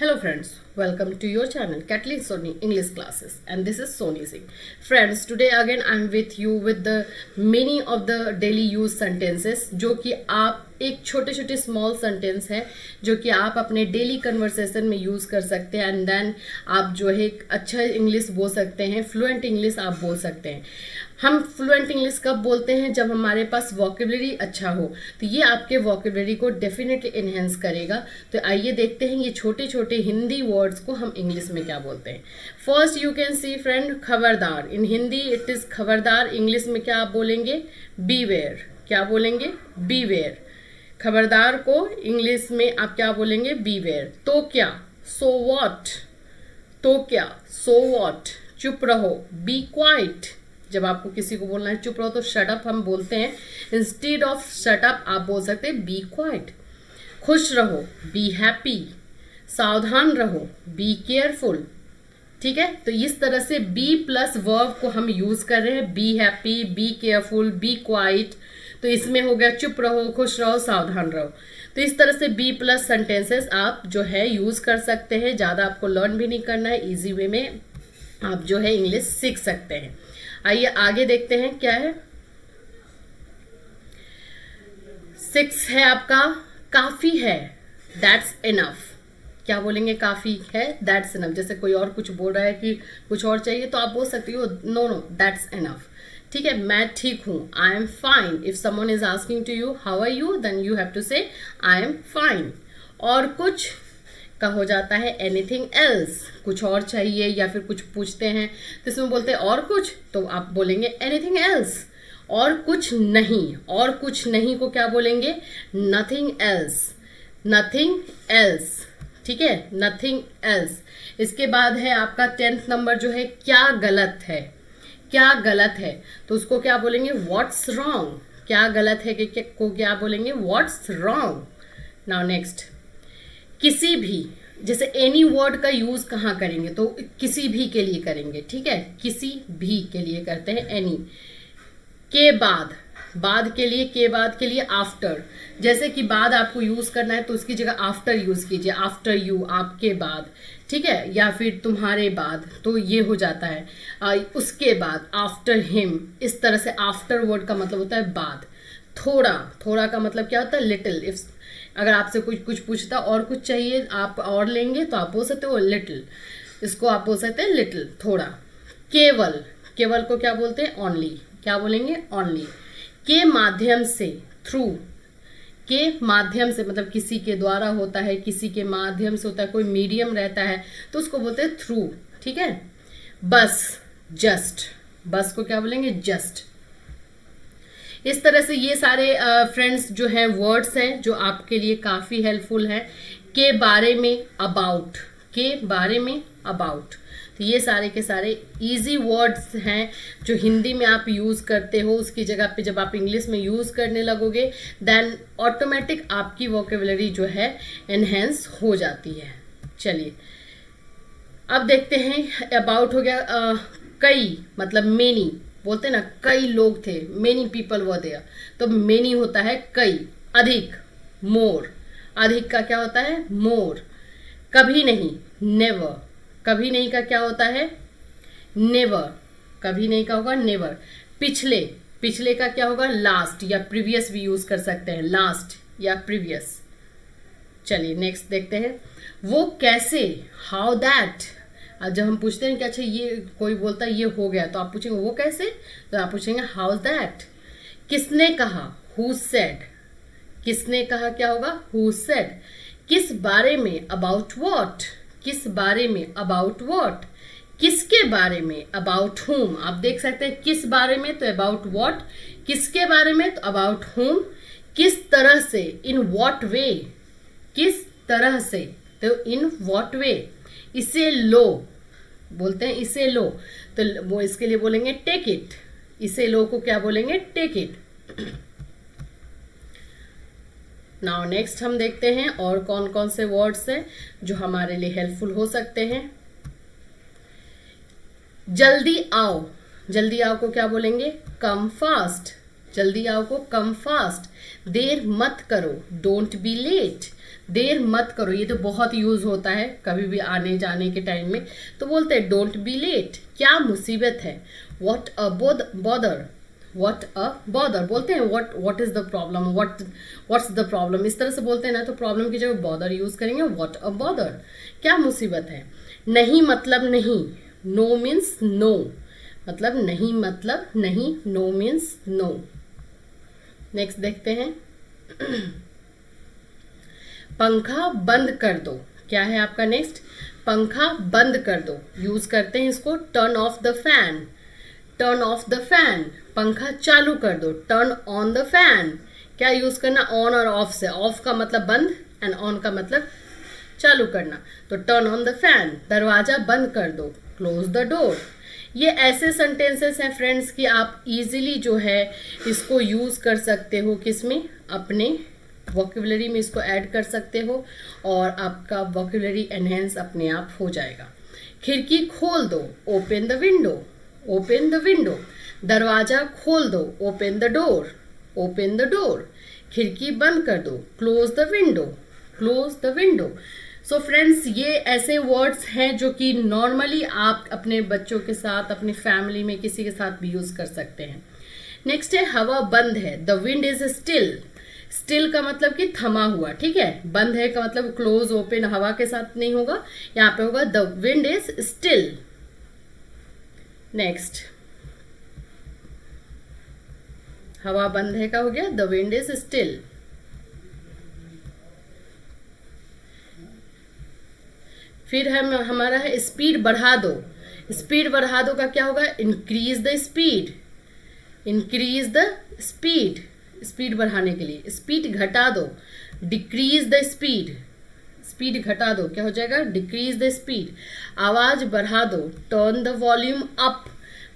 Hello friends, welcome to your channel Kathleen Soni English Classes, and this is Soni Singh. Friends, today again I am with you with the many of the daily use sentences जो कि आप एक छोटे छोटे small sentence है जो कि आप अपने डेली कन्वर्सेशन में यूज़ कर सकते हैं एंड देन आप जो है अच्छा इंग्लिश बोल सकते हैं, फ्लुएंट इंग्लिश आप बोल सकते हैं। हम फ्लुएंट इंग्लिश कब बोलते हैं? जब हमारे पास वोकेबलरी अच्छा हो, तो ये आपके वोकेबलरी को डेफिनेटली इन्हेंस करेगा। तो आइए देखते हैं ये छोटे छोटे हिंदी वर्ड्स को हम इंग्लिश में क्या बोलते हैं। First you can see friend, खबरदार। इन हिंदी इट इज़ खबरदार। इंग्लिश में क्या आप बोलेंगे? बीवेयर। क्या बोलेंगे? बीवेयर। खबरदार को इंग्लिश में आप क्या बोलेंगे? बीवेयर। तो क्या? So what. तो क्या? So what. चुप रहो, बी क्वाइट। जब आपको किसी को बोलना है चुप रहो तो शट अप हम बोलते हैं। इंस्टेड ऑफ शट अप आप बोल सकते हैं बी क्वाइट। खुश रहो, बी हैप्पी। सावधान रहो, बी केयरफुल। ठीक है, तो इस तरह से बी प्लस वर्ब को हम यूज कर रहे हैं। Be happy, be careful, be quiet. तो इसमें हो गया चुप रहो, खुश रहो, सावधान रहो। तो इस तरह से बी प्लस सेंटेंसेस आप जो है यूज कर सकते हैं। ज़्यादा आपको लर्न भी नहीं करना है, इजी वे में आप जो है इंग्लिश सीख सकते हैं। आइए आगे देखते हैं क्या है। 6 है आपका, काफी है, दैट्स इनफ। क्या बोलेंगे? काफी है, दैट्स इनफ। जैसे कोई और कुछ बोल रहा है कि कुछ और चाहिए तो आप बोल सकते हो नो नो दैट्स इनफ। ठीक है, मैं ठीक हूं, I am fine. If someone is asking to you how are you, then you have to say I am fine. और कुछ का हो जाता है एनीथिंग एल्स। कुछ और चाहिए या फिर कुछ पूछते हैं तो इसमें बोलते हैं और कुछ, तो आप बोलेंगे एनीथिंग एल्स। और कुछ नहीं, और कुछ नहीं को क्या बोलेंगे? Nothing else. Nothing else. ठीक है, नथिंग एल्स। इसके बाद है आपका 10th नंबर जो है, क्या गलत है। क्या गलत है तो उसको क्या बोलेंगे? What's wrong. क्या गलत है को क्या बोलेंगे? What's wrong. नाउ नेक्स्ट, किसी भी, जैसे एनी वर्ड का यूज कहाँ करेंगे? तो किसी भी के लिए करेंगे। ठीक है, किसी भी के लिए करते हैं एनी। के बाद, बाद के लिए, के बाद के लिए आफ्टर। जैसे कि बाद आपको यूज करना है तो उसकी जगह आफ्टर यूज कीजिए। आफ्टर यू, आपके बाद। ठीक है, या फिर तुम्हारे बाद, तो ये हो जाता है। उसके बाद, आफ्टर हिम। इस तरह से आफ्टर वर्ड का मतलब होता है बाद। थोड़ा, थोड़ा का मतलब क्या होता है? लिटिल। इफ अगर आपसे कुछ पूछता और कुछ चाहिए, आप और लेंगे तो आप बोल सकते हो लिटिल। इसको आप बोल सकते हैं लिटिल, थोड़ा। केवल, केवल को क्या बोलते हैं? ओनली। क्या बोलेंगे? ओनली। के माध्यम से, थ्रू। के माध्यम से मतलब किसी के द्वारा होता है, किसी के माध्यम से होता है, कोई मीडियम रहता है तो उसको बोलते हैं थ्रू। ठीक है, बस, जस्ट। बस को क्या बोलेंगे? जस्ट। इस तरह से ये सारे फ्रेंड्स जो हैं वर्ड्स हैं जो आपके लिए काफ़ी हेल्पफुल है। के बारे में, अबाउट। के बारे में, अबाउट। तो ये सारे के सारे इजी वर्ड्स हैं जो हिंदी में आप यूज़ करते हो। उसकी जगह पे जब आप इंग्लिश में यूज़ करने लगोगे देन ऑटोमेटिक आपकी वोकेबलरी जो है एनहेंस हो जाती है। चलिए अब देखते हैं। अबाउट हो गया। कई मतलब मेनी, बोलते हैं ना कई लोग थे, मेनी पीपल वर देयर। तो मेनी होता है कई। अधिक, मोर। अधिक का क्या होता है? मोर। कभी नहीं, नेवर। कभी नहीं का क्या होता है? नेवर। कभी नहीं का होगा नेवर। पिछले, पिछले का क्या होगा? लास्ट या प्रीवियस भी यूज कर सकते हैं, लास्ट या प्रीवियस। चलिए नेक्स्ट देखते हैं। वो कैसे, हाउ दैट। जब हम पूछते हैं कि अच्छा ये कोई बोलता है ये हो गया तो आप पूछेंगे वो कैसे, तो आप पूछेंगे हाउ दैट। किसने कहा? Who said. किसने कहा क्या होगा? Who said. किस बारे में? About what. किस बारे में? About what. किसके बारे में? अबाउट हुम। आप देख सकते हैं किस बारे में तो अबाउट व्हाट, किसके बारे में तो अबाउट हुम। किस तरह से? In what way. किस तरह से तो इन व्हाट वे। इसे लो, बोलते हैं इसे लो, तो वो इसके लिए बोलेंगे टेक इट। इसे लो को क्या बोलेंगे? Take it. नाउ नेक्स्ट हम देखते हैं और कौन कौन से वर्ड्स हैं जो हमारे लिए हेल्पफुल हो सकते हैं। जल्दी आओ। जल्दी आओ को क्या बोलेंगे? Come fast. जल्दी आओ को कम फास्ट। देर मत करो, डोंट बी लेट। देर मत करो, ये तो बहुत यूज होता है कभी भी आने जाने के टाइम में, तो बोलते हैं डोंट बी लेट, क्या मुसीबत है, what a bother, what a bother बोलते हैं, what is the problem, what's the problem, इस तरह से बोलते हैं ना, तो प्रॉब्लम की जगह बॉदर यूज करेंगे, व्हाट अ बॉदर, क्या मुसीबत है। नहीं मतलब नहीं, नो मीन्स नो, मतलब नहीं मतलब नहीं, नो मीन्स नो। नेक्स्ट देखते हैं पंखा बंद कर दो, क्या है आपका नेक्स्ट, पंखा बंद कर दो, यूज करते हैं इसको turn off the fan, turn off the fan, पंखा चालू कर दो, टर्न ऑन द फैन, क्या यूज करना, ऑन और ऑफ से, ऑफ का मतलब बंद एंड ऑन का मतलब चालू करना, तो टर्न ऑन द फैन, दरवाजा बंद कर दो, क्लोज द डोर। ये ऐसे सेंटेंसेस हैं फ्रेंड्स कि आप इजीली जो है इसको यूज कर सकते हो, किसमें, अपने वोकेबुलरी में इसको ऐड कर सकते हो और आपका वोकेबुलरी एनहेंस अपने आप हो जाएगा। खिड़की खोल दो, open the window, open the window, दरवाजा खोल दो, open the door, open the door, खिड़की बंद कर दो, close the window, close the window. So friends, ये ऐसे वर्ड्स हैं जो कि नॉर्मली आप अपने बच्चों के साथ, अपनी फैमिली में किसी के साथ भी यूज कर सकते हैं। नेक्स्ट है हवा बंद है, the wind is still, still का मतलब कि थमा हुआ, ठीक है, बंद है का मतलब क्लोज ओपन हवा के साथ नहीं होगा, यहाँ पे होगा the wind is still. Next हवा बंद है का हो गया द विंड इज स्टिल। फिर हमारा है स्पीड बढ़ा दो, स्पीड बढ़ा दो का क्या होगा, increase the speed, increase the speed, speed बढ़ाने के लिए, स्पीड घटा दो, डिक्रीज द स्पीड, स्पीड घटा दो, क्या हो जाएगा, डिक्रीज द स्पीड। आवाज बढ़ा दो, टर्न द वॉल्यूम अप,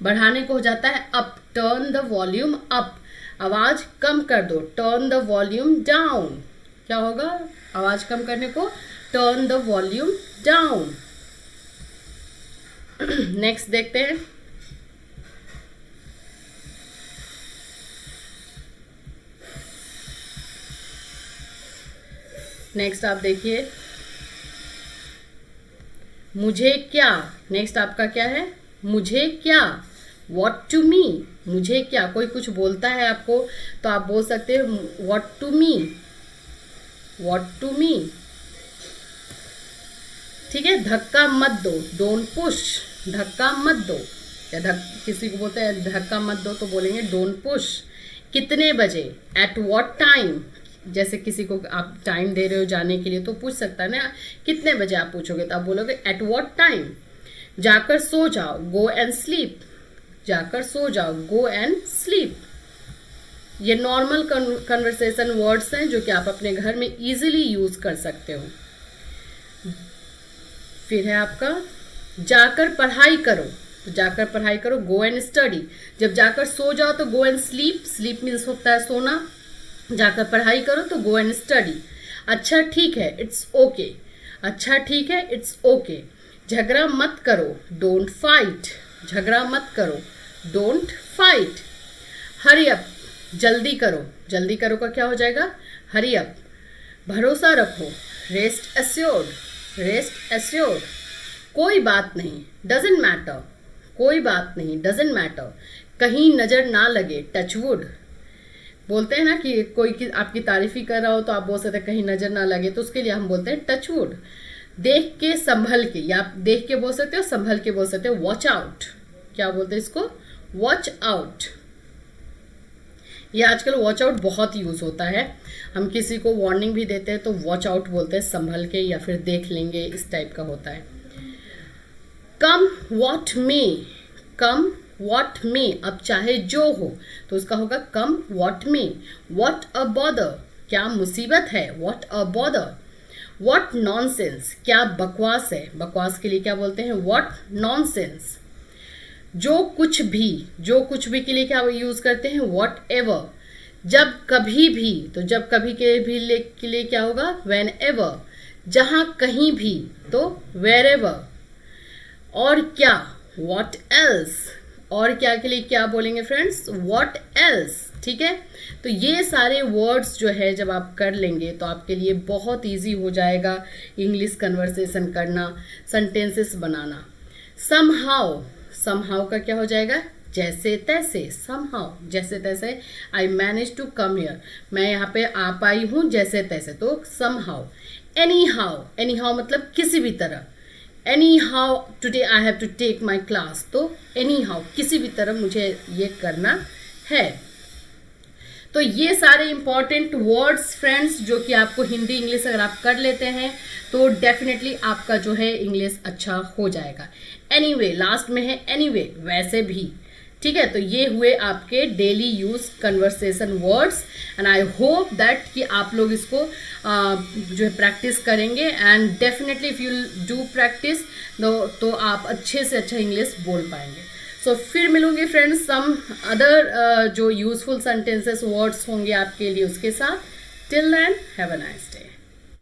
बढ़ाने को हो जाता है up, turn the volume up. आवाज कम कर दो, टर्न द वॉल्यूम डाउन, क्या होगा, आवाज कम करने को turn the volume down. Next देखते हैं नेक्स्ट आप देखिए मुझे क्या, नेक्स्ट आपका क्या है, मुझे क्या, व्हाट टू मी, मुझे क्या, कोई कुछ बोलता है आपको तो आप बोल सकते हैं what to me, what to me, ठीक है। धक्का मत दो, डोंट पुश, धक्का मत दो, या किसी को बोलते हैं धक्का मत दो तो बोलेंगे डोंट पुश। कितने बजे, एट व्हाट टाइम, जैसे किसी को आप टाइम दे रहे हो जाने के लिए तो पूछ सकता है ना, कितने बजे आप पूछोगे तो आप बोलोगे एट व्हाट टाइम। जाकर सो जाओ, गो एंड स्लीप, जाकर सो जाओ, गो एंड स्लीप। ये नॉर्मल कन्वर्सेशन वर्ड्स हैं जो कि आप अपने घर में इजीली यूज कर सकते हो। फिर है आपका जाकर पढ़ाई करो, तो जाकर पढ़ाई करो, गो एंड स्टडी। जब जाकर सो जाओ तो go and sleep, sleep means होता है सोना, जाकर पढ़ाई करो तो गो एंड स्टडी। अच्छा ठीक है, इट्स ओके, अच्छा ठीक है, इट्स ओके। झगड़ा मत करो, डोंट फाइट, झगड़ा मत करो, डोंट फाइट। हरी अप, जल्दी करो, जल्दी करो का क्या हो जाएगा, हरी अप। भरोसा रखो, रेस्ट एश्योर्ड, रेस्ट एश्योर्ड। कोई बात नहीं, डजंट मैटर, कोई बात नहीं, डजंट मैटर। कहीं नजर ना लगे, टच वुड। बोलते हैं ना कि कोई आपकी तारीफ ही कर रहा हो तो आप बोल सकते हैं कहीं नजर ना लगे, तो उसके लिए हम बोलते हैं टच वुड। देख के संभल के, या आप देख के बोल सकते हो, संभल के बोल सकते हो, वॉच आउट। क्या बोलते हैं इसको, वॉच आउट। ये आजकल वॉच आउट बहुत यूज होता है, हम किसी को वार्निंग भी देते हैं तो वॉच आउट बोलते हैं, संभल के या फिर देख लेंगे, इस टाइप का होता है। कम व्हाट मे, कम व्हाट मे, अब चाहे जो हो तो उसका होगा come what may. What a bother, क्या मुसीबत है, what a bother. What nonsense, क्या बकवास है, बकवास के लिए क्या बोलते हैं, व्हाट नॉनसेंस। जो कुछ भी, जो कुछ भी के लिए क्या यूज करते हैं, व्हाट एवर। जब कभी भी, तो जब कभी के लिए क्या होगा, व्हेन एवर। जहां कहीं भी तो वेर एवर। और क्या, व्हाट एल्स, और क्या के लिए क्या बोलेंगे फ्रेंड्स, व्हाट एल्स, ठीक है। तो ये सारे वर्ड्स जो है जब आप कर लेंगे तो आपके लिए बहुत इजी हो जाएगा इंग्लिश कन्वर्सेशन करना, सेंटेंसेस बनाना। समहाउ का क्या हो जाएगा, जैसे तैसे, समहाउ जैसे तैसे। I manage to come here, मैं यहाँ पे आ पाई हूँ जैसे तैसे, तो समहाउ। एनी हाउ मतलब किसी भी तरह। Anyhow today I have to take my class, तो एनी हाउ किसी भी तरह मुझे ये करना है। तो ये सारे इंपॉर्टेंट वर्ड्स फ्रेंड्स जो कि आपको हिंदी इंग्लिश अगर आप कर लेते हैं तो डेफिनेटली आपका जो है इंग्लिश अच्छा हो जाएगा। एनीवे लास्ट में है एनीवे, वैसे भी, ठीक है। तो ये हुए आपके daily use conversation words and I hope that कि आप लोग इसको जो है प्रैक्टिस करेंगे and definitely if you do practice तो आप अच्छे से अच्छा इंग्लिश बोल पाएंगे। सो फिर मिलूंगी फ्रेंड्स सम अदर जो यूजफुल सेंटेंसेस वर्ड्स होंगे आपके लिए उसके साथ। Till then have a nice day.